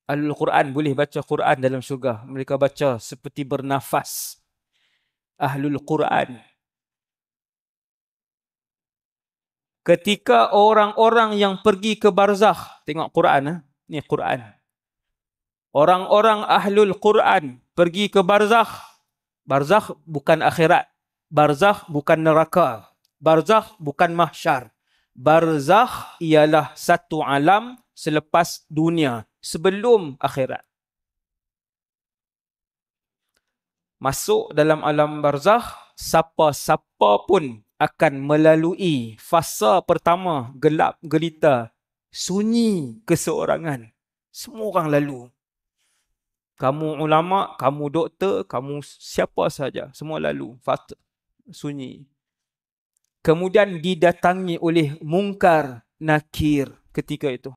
Ahlul Quran boleh baca Quran dalam syurga. Mereka baca seperti bernafas. Ahlul Quran. Ketika orang-orang yang pergi ke barzakh, tengok Quran, ni Quran. Orang-orang ahlul Quran pergi ke barzakh. Barzakh bukan akhirat. Barzakh bukan neraka. Barzakh bukan mahsyar. Barzakh ialah satu alam selepas dunia, sebelum akhirat. Masuk dalam alam barzakh, siapa-siapa pun akan melalui fasa pertama, gelap gelita, sunyi keseorangan. Semua orang lalu. Kamu ulama, kamu doktor, kamu siapa saja, semua lalu. Sunyi. Kemudian didatangi oleh mungkar nakir ketika itu.